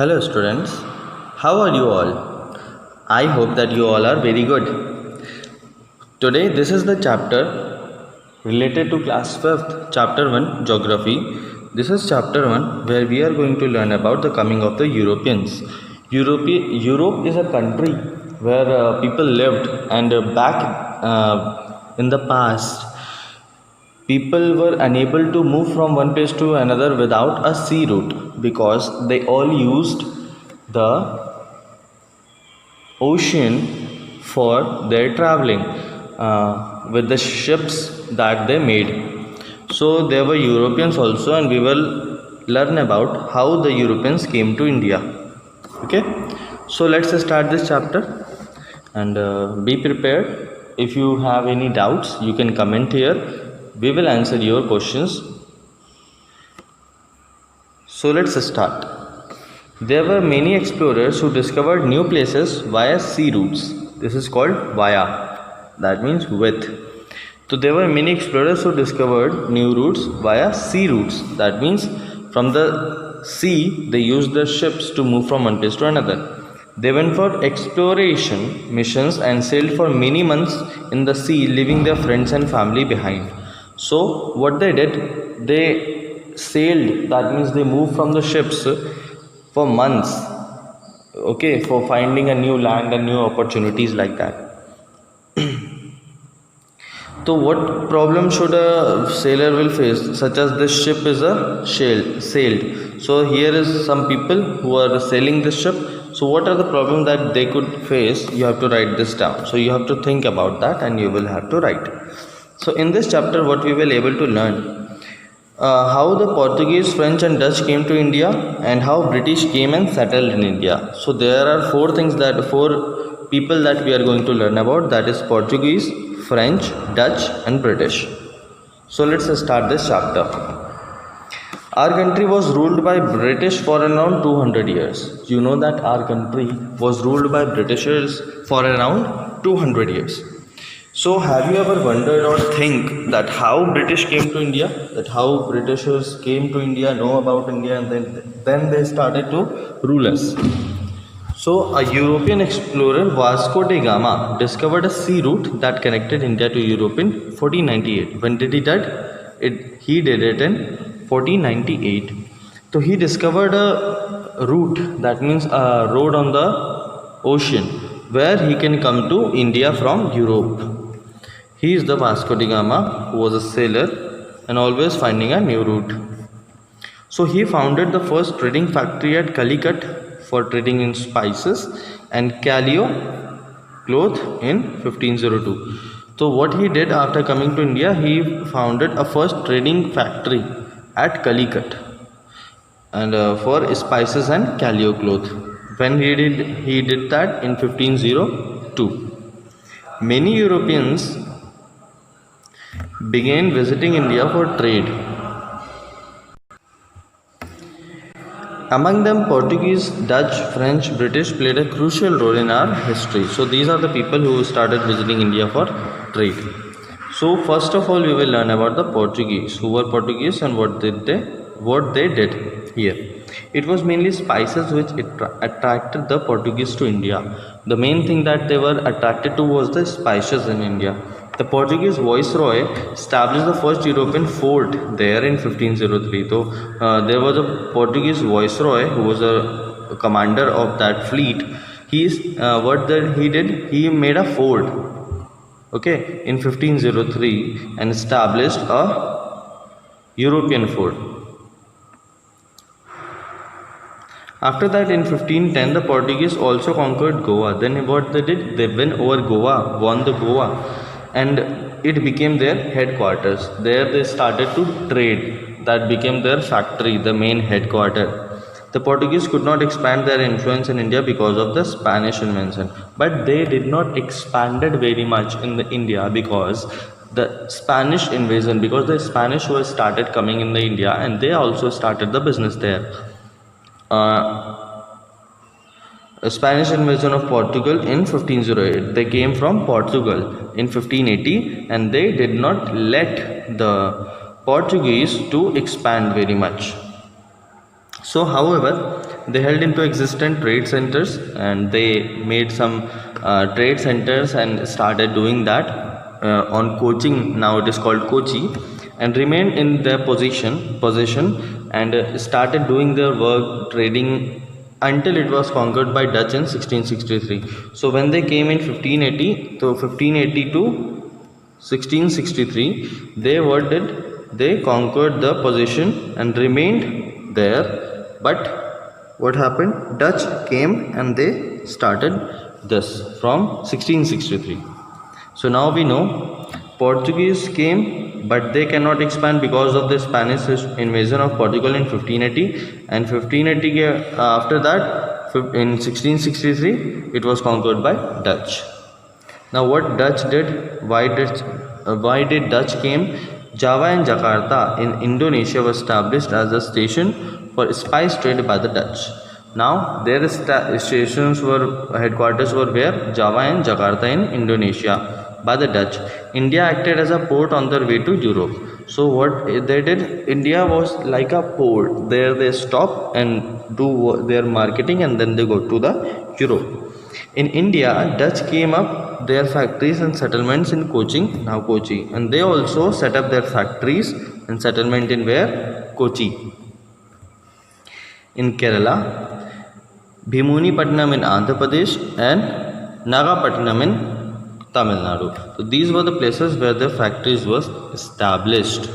Hello students, how are you all? I hope that you all are very good. Today this is the chapter related to class 5th, chapter 1 geography. This is chapter 1 where we are going to learn about the coming of the Europeans. Europe is a country where people lived and back in the past people were unable to move from one place to another without a sea route because they all used the ocean for their traveling with the ships that they made. So there were Europeans also, and we will learn about how the Europeans came to India. Okay, so let's start this chapter and be prepared. If you have any doubts, you can comment here. We will answer your questions. So let's start. There were many explorers who discovered new places via sea routes. This is called via. That means with. So there were many explorers who discovered new routes via sea routes. That means from the sea they used the ships to move from one place to another. They went for exploration missions and sailed for many months in the sea, leaving their friends and family behind. So what they did, they sailed, that means they moved from the ships for months, okay, for finding a new land and new opportunities like that. So what problem should a sailor will face, such as this ship is a sailed. So here is some people who are sailing this ship. So what are the problems that they could face? You have to write this down. So you have to think about that and you will have to write. So in this chapter what we will able to learn how the Portuguese, French and Dutch came to India and how British came and settled in India. So there are four people that we are going to learn about, that is Portuguese, French, Dutch and British. So let's start this chapter. Our country was ruled by British for around 200 years. You know that our country was ruled by Britishers for around 200 years. So have you ever wondered or think that how British came to India, that how Britishers came to India, know about India and then they started to rule us? So a European explorer, Vasco da Gama, discovered a sea route that connected India to Europe in 1498. When did he did it? He did it in 1498. So he discovered a route, that means a road on the ocean where he can come to India from Europe. He is the Vasco da Gama, who was a sailor and always finding a new route. So he founded the first trading factory at Calicut for trading in spices and Callao cloth in 1502. So what he did after coming to India, he founded a first trading factory at Calicut and for spices and Callao cloth. When he did that in 1502. Many Europeans began visiting India for trade. Among them, Portuguese, Dutch, French, British played a crucial role in our history. So these are the people who started visiting India for trade. So first of all, we will learn about the Portuguese. Who were Portuguese and what they did here. It was mainly spices which attracted the Portuguese to India. The main thing that they were attracted to was the spices in India. The Portuguese viceroy established the first European fort there in 1503. So there was a Portuguese viceroy who was a commander of that fleet. He made a fort, okay, in 1503 and established a European fort. After that, in 1510, the Portuguese also conquered Goa. Then what they did, they won the Goa, and it became their headquarters. There they started to trade. That became their factory, the main headquarters. The Portuguese could not expand their influence in India because of the Spanish invasion, but they did not expanded very much in the India because the Spanish invasion, because the Spanish were started coming in the India and they also started the business there. A Spanish invasion of Portugal in 1508. They came from Portugal in 1580 and they did not let the Portuguese to expand very much. So however, they held into existent trade centers, and they made some trade centers and started doing that on Cochin. Now it is called Kochi, and remained in their possession and started doing their work trading until it was conquered by Dutch in 1663. So when they came in 1580, so 1580 to 1663, they conquered the position and remained there. But what happened? Dutch came and they started this from 1663. So now we know Portuguese came, but they cannot expand because of the Spanish invasion of Portugal in 1580, and 1580 after that in 1663 it was conquered by Dutch. Now what Dutch did? Why did Dutch came? Java and Jakarta in Indonesia was established as a station for spice trade by the Dutch. Now their headquarters were where? Java and Jakarta in Indonesia by the Dutch. India acted as a port on their way to Europe. So what they did, India was like a port. There they stop and do their marketing, and then they go to the Europe. In India, Dutch came up their factories and settlements in Cochin, now Kochi, and they also set up their factories and settlement in where? Kochi. In Kerala, Bhimunipatnam in Andhra Pradesh, and Nagapattinam in Tamil Nadu. So these were the places where the factories was established.